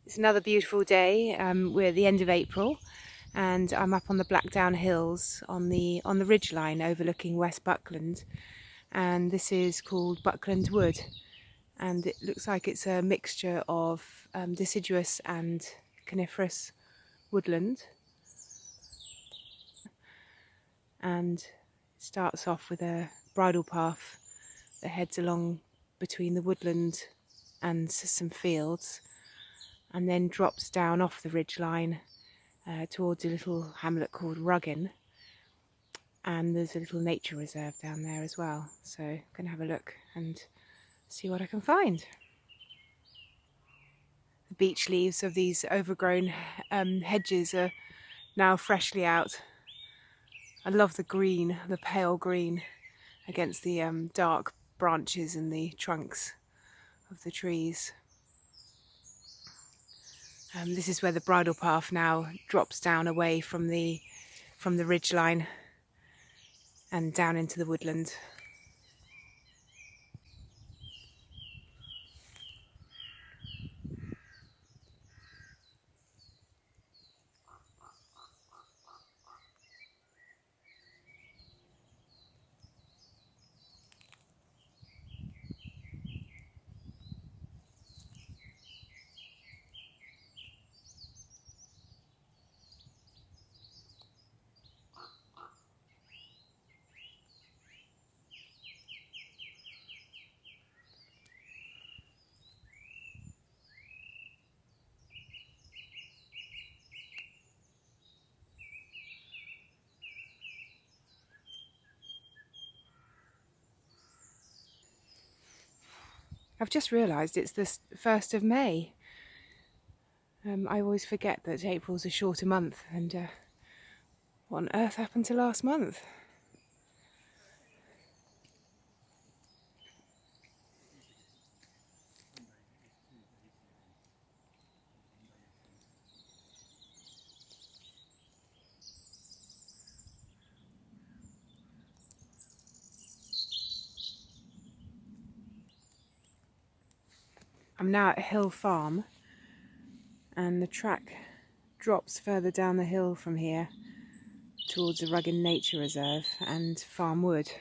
It's another beautiful day. We're at the end of April and I'm up on the Blackdown Hills on the ridgeline overlooking West Buckland, and this is called Buckland Wood, and it looks like it's a mixture of deciduous and coniferous woodland, and it starts off with a bridle path that heads along between the woodland and some fields, and then drops down off the ridgeline towards a little hamlet called Ruggin, and there's a little nature reserve down there as well. So I'm going to have a look and see what I can find. The beech leaves of these overgrown hedges are now freshly out. I love the green, the pale green against the dark branches and the trunks of the trees. This is where the bridle path now drops down away from the ridgeline and down into the woodland. I've just realised it's the 1st of May. I always forget that April's a shorter month, and what on earth happened to last month? I'm now at Hill Farm, and the track drops further down the hill from here towards the Ruggin Nature Reserve and Farm Wood.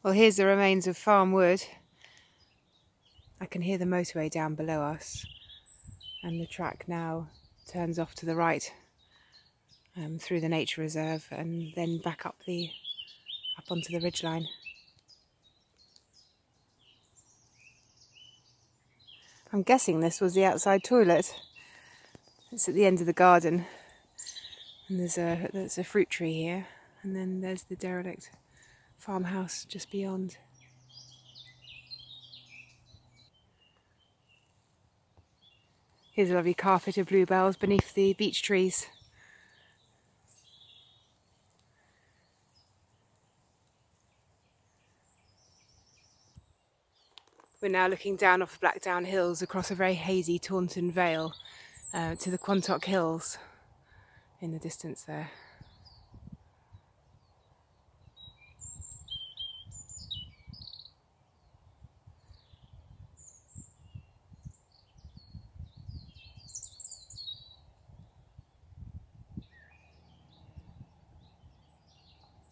Well, here's the remains of Farm Wood. I can hear the motorway down below us, and the track now turns off to the right through the nature reserve and then back up onto the ridgeline. I'm guessing this was the outside toilet. It's at the end of the garden, and there's a fruit tree here, and then there's the derelict farmhouse just beyond. Here's a lovely carpet of bluebells beneath the beech trees. We're now looking down off the Blackdown Hills across a very hazy Taunton Vale to the Quantock Hills in the distance there.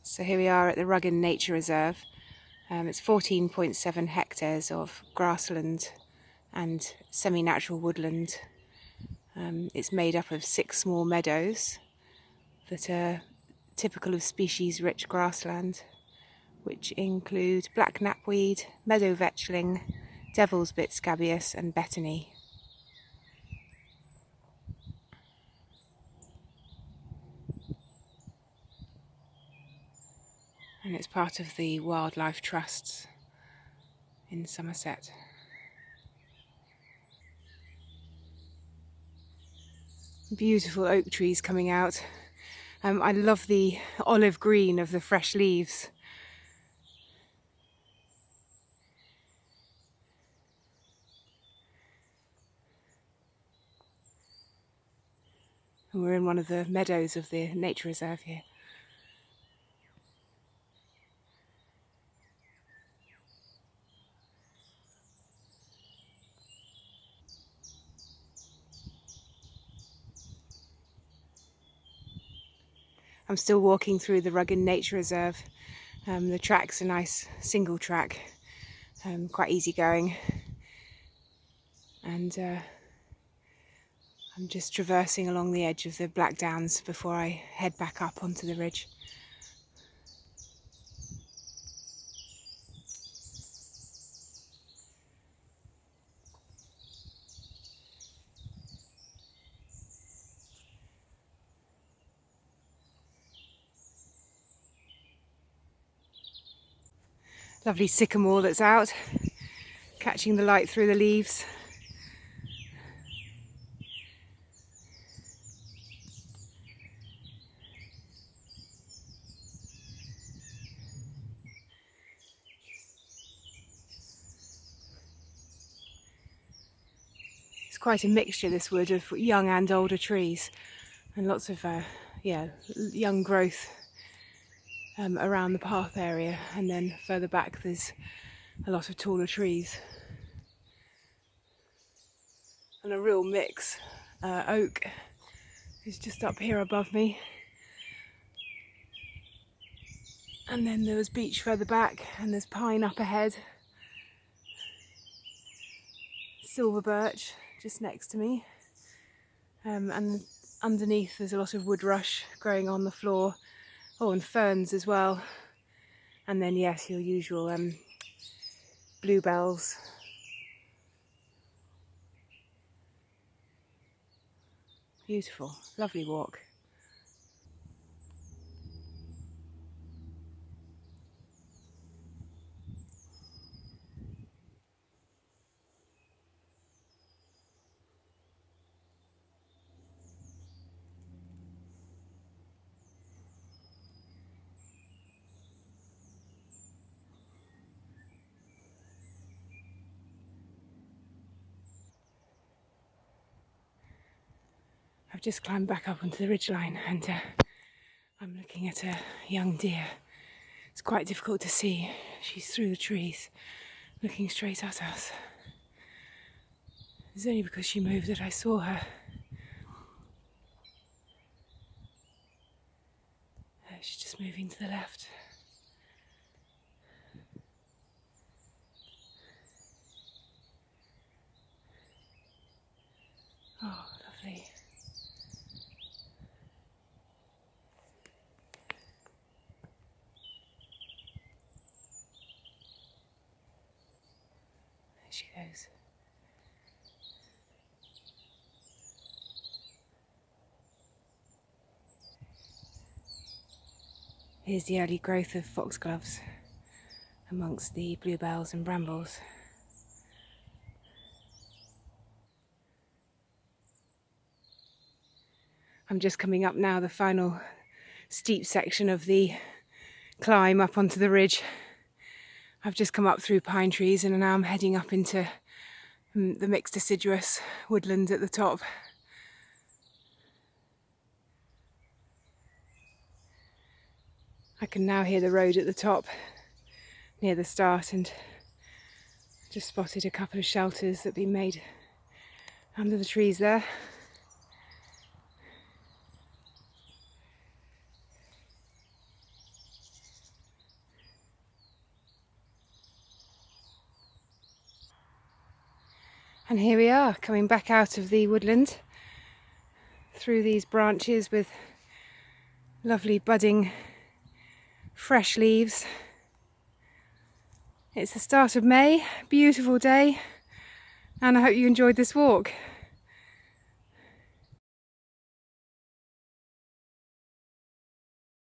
So here we are at the Ruggin Nature Reserve. It's 14.7 hectares of grassland and semi-natural woodland. It's made up of 6 small meadows that are typical of species-rich grassland, which include black knapweed, meadow vetchling, devil's bit scabious and betony. And it's part of the wildlife trusts in Somerset. Beautiful oak trees coming out. I love the olive green of the fresh leaves. And we're in one of the meadows of the nature reserve here. I'm still walking through the Ruggin Nature Reserve. The track's a nice single track, quite easy going. And I'm just traversing along the edge of the Blackdowns before I head back up onto the ridge. Lovely sycamore that's out, catching the light through the leaves. It's quite a mixture, this wood, of young and older trees, and lots of young growth around the path area, and then further back there's a lot of taller trees. And a real mix. Oak is just up here above me, and then there was beech further back, and there's pine up ahead. Silver birch just next to me, and underneath there's a lot of wood rush growing on the floor. Oh, and ferns as well. And then, yes, your usual bluebells. Beautiful, lovely walk. I've just climbed back up onto the ridgeline, and I'm looking at a young deer. It's quite difficult to see. She's through the trees, looking straight at us. It's only because she moved that I saw her. She's just moving to the left. Oh, lovely. There she goes. Here's the early growth of foxgloves amongst the bluebells and brambles. I'm just coming up now the final steep section of the climb up onto the ridge. I've just come up through pine trees, and now I'm heading up into the mixed deciduous woodland at the top. I can now hear the road at the top near the start, and just spotted a couple of shelters that have been made under the trees there. And here we are, coming back out of the woodland through these branches with lovely budding fresh leaves. It's the start of May, beautiful day, and I hope you enjoyed this walk.